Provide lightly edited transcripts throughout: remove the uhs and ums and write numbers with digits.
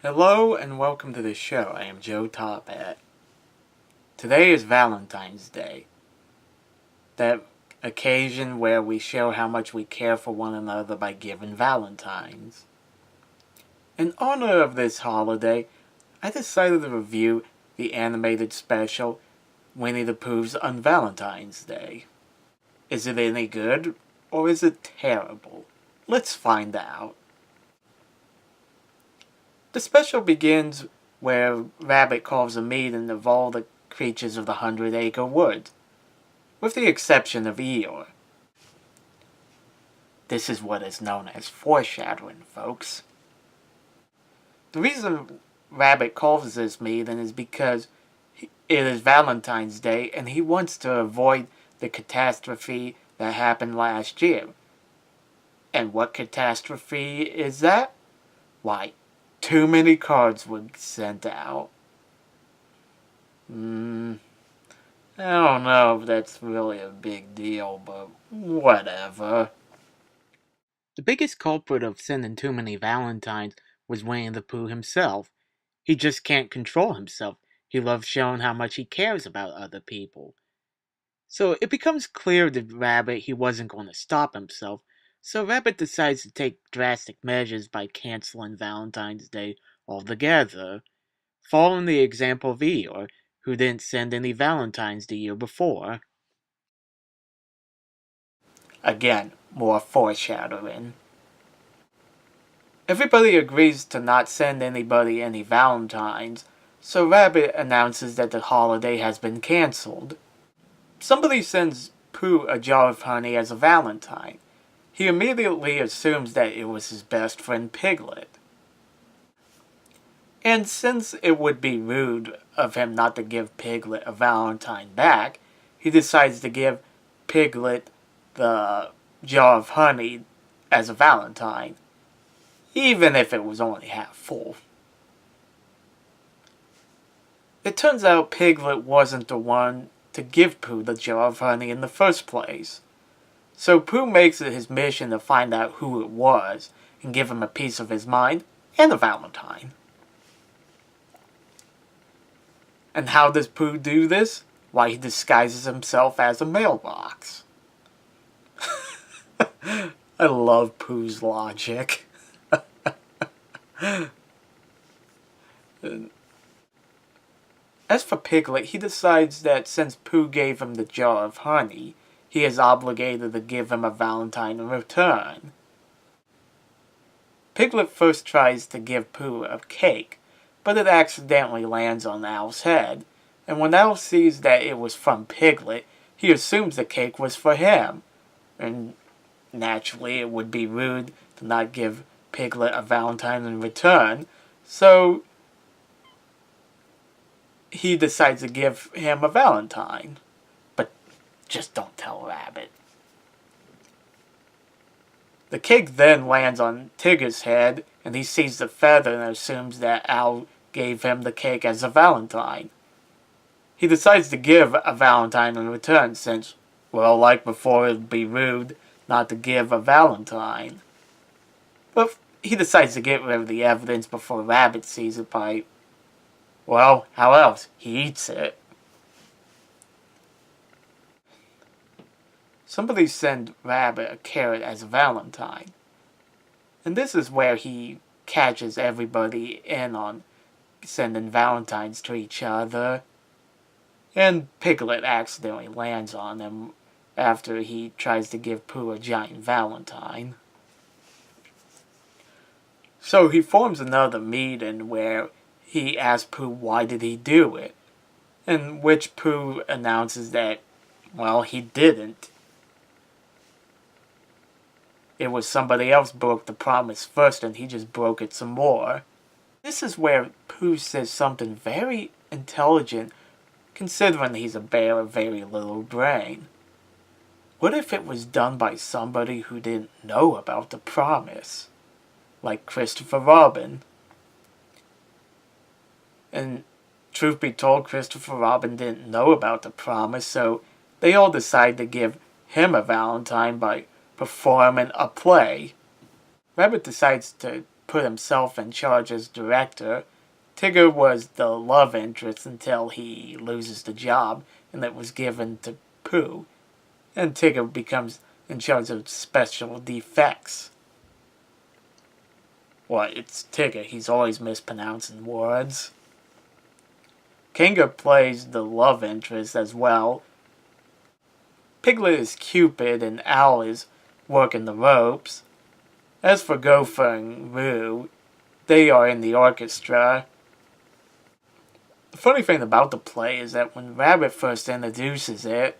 Hello and welcome to the show. I am Joe Tophat. Today is Valentine's Day. That occasion where we show how much we care for one another by giving Valentines. In honor of this holiday, I decided to review the animated special Winnie the Pooh's on Valentine's Day. Is it any good or is it terrible? Let's find out. The special begins where Rabbit calls a meeting of all the creatures of the 100-Acre Wood, with the exception of Eeyore. This is what is known as foreshadowing, folks. The reason Rabbit calls this meeting is because it is Valentine's Day and he wants to avoid the catastrophe that happened last year. And what catastrophe is that? Why, too many cards were sent out. I don't know if that's really a big deal, but whatever. The biggest culprit of sending too many Valentines was Winnie the Pooh himself. He just can't control himself. He loves showing how much he cares about other people. So it becomes clear to Rabbit he wasn't going to stop himself, so Rabbit decides to take drastic measures by canceling Valentine's Day altogether, following the example of Eeyore, who didn't send any Valentines the year before. Again, more foreshadowing. Everybody agrees to not send anybody any Valentines, so Rabbit announces that the holiday has been cancelled. Somebody sends Pooh a jar of honey as a Valentine. He immediately assumes that it was his best friend Piglet. And since it would be rude of him not to give Piglet a Valentine back, he decides to give Piglet the jar of honey as a Valentine, even if it was only half full. It turns out Piglet wasn't the one to give Pooh the jar of honey in the first place. So Pooh makes it his mission to find out who it was and give him a piece of his mind and a Valentine. And how does Pooh do this? Why, he disguises himself as a mailbox. I love Pooh's logic. As for Piglet, he decides that since Pooh gave him the jar of honey, he is obligated to give him a Valentine in return. Piglet first tries to give Pooh a cake, but it accidentally lands on Al's head, and when Al sees that it was from Piglet, he assumes the cake was for him, and naturally it would be rude to not give Piglet a Valentine in return, so he decides to give him a Valentine. But just don't tell Rabbit. The cake then lands on Tigger's head, and he sees the feather and assumes that Al gave him the cake as a Valentine. He decides to give a Valentine in return since, well, like before, it would be rude not to give a Valentine. But he decides to get rid of the evidence before Rabbit sees it by, well, how else? He eats it. Somebody sent Rabbit a carrot as a Valentine. And this is where he catches everybody in on sending Valentines to each other. And Piglet accidentally lands on him after he tries to give Pooh a giant Valentine. So he forms another meeting where he asks Pooh why did he do it, in which Pooh announces that, well, he didn't. It was somebody else broke the promise first and he just broke it some more. This is where Pooh says something very intelligent, considering he's a bear of very little brain. What if it was done by somebody who didn't know about the promise? Like Christopher Robin. And truth be told, Christopher Robin didn't know about the promise, so they all decide to give him a Valentine by performing a play. Rabbit decides to put himself in charge as director. Tigger was the love interest until he loses the job and it was given to Pooh. And Tigger becomes in charge of special defects. Well, it's Tigger. He's always mispronouncing words. Kanga plays the love interest as well. Piglet is Cupid and Owl is working the ropes. As for Gopher and Roo, they are in the orchestra. The funny thing about the play is that when Rabbit first introduces it,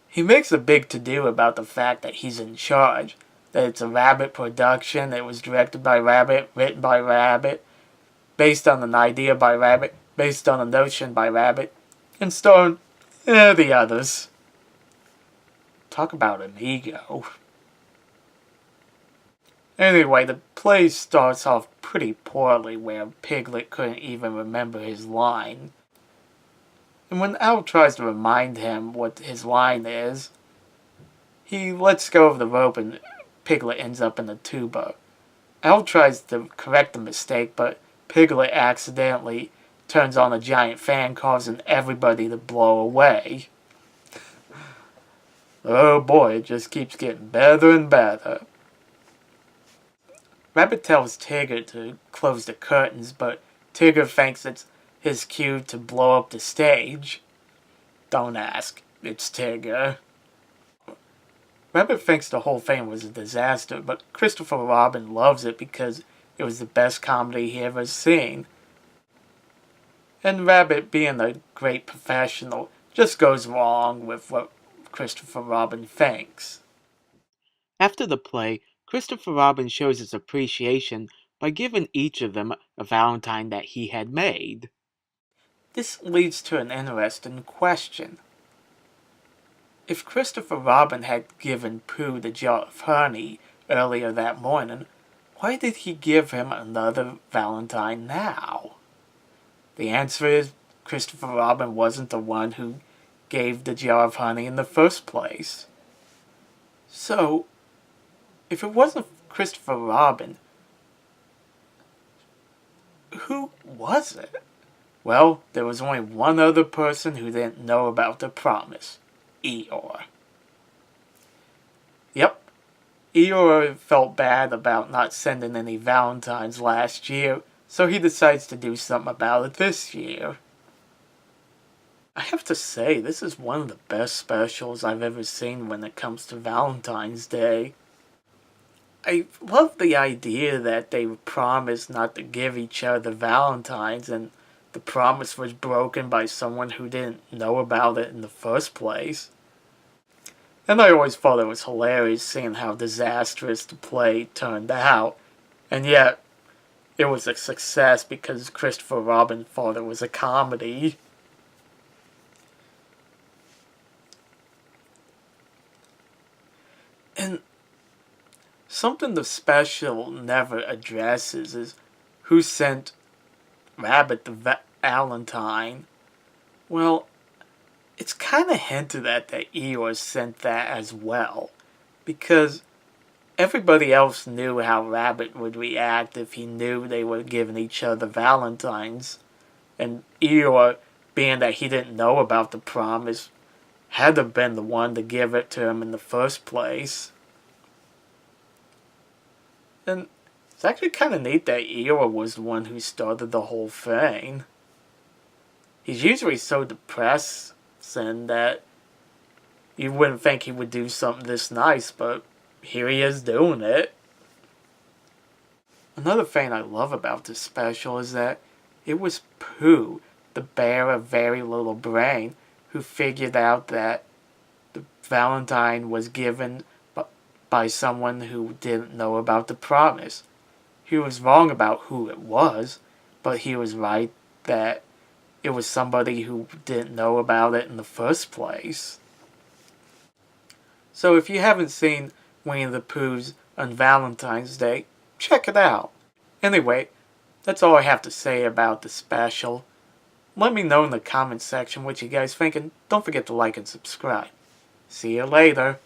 he makes a big to-do about the fact that he's in charge, that it's a Rabbit production, it was directed by Rabbit, written by Rabbit, based on an idea by Rabbit, based on a notion by Rabbit, and starring the others. Talk about an ego. Anyway, the play starts off pretty poorly where Piglet couldn't even remember his line. And when Owl tries to remind him what his line is, he lets go of the rope and Piglet ends up in the tuba. Owl tries to correct the mistake, but Piglet accidentally turns on a giant fan, causing everybody to blow away. Oh boy, it just keeps getting better and better. Rabbit tells Tigger to close the curtains, but Tigger thinks it's his cue to blow up the stage. Don't ask, it's Tigger. Rabbit thinks the whole thing was a disaster, but Christopher Robin loves it because it was the best comedy he ever seen. And Rabbit, being a great professional, just goes along with what Christopher Robin thinks. After the play, Christopher Robin shows his appreciation by giving each of them a Valentine that he had made. This leads to an interesting question. If Christopher Robin had given Pooh the jar of honey earlier that morning, why did he give him another Valentine now? The answer is Christopher Robin wasn't the one who gave the jar of honey in the first place. So, if it wasn't Christopher Robin, who was it? Well, there was only one other person who didn't know about the promise. Eeyore. Yep, Eeyore felt bad about not sending any Valentines last year, so he decides to do something about it this year. I have to say, this is one of the best specials I've ever seen when it comes to Valentine's Day. I love the idea that they promised not to give each other Valentines, and the promise was broken by someone who didn't know about it in the first place. And I always thought it was hilarious seeing how disastrous the play turned out, and yet it was a success because Christopher Robin thought it was a comedy. And something the special never addresses is who sent Rabbit the Valentine. Well, it's kind of hinted at that Eeyore sent that as well, because everybody else knew how Rabbit would react if he knew they were giving each other Valentines, and Eeyore, being that he didn't know about the promise, had to have been the one to give it to him in the first place. And it's actually kind of neat that Eeyore was the one who started the whole thing. He's usually so depressed that you wouldn't think he would do something this nice, but here he is doing it. Another thing I love about this special is that it was Pooh, the bear of very little brain, who figured out that the Valentine was given by someone who didn't know about the promise. He was wrong about who it was, but he was right that it was somebody who didn't know about it in the first place. So if you haven't seen Winnie the Pooh's on Valentine's Day, check it out. Anyway, that's all I have to say about the special. Let me know in the comments section what you guys think, and don't forget to like and subscribe. See you later.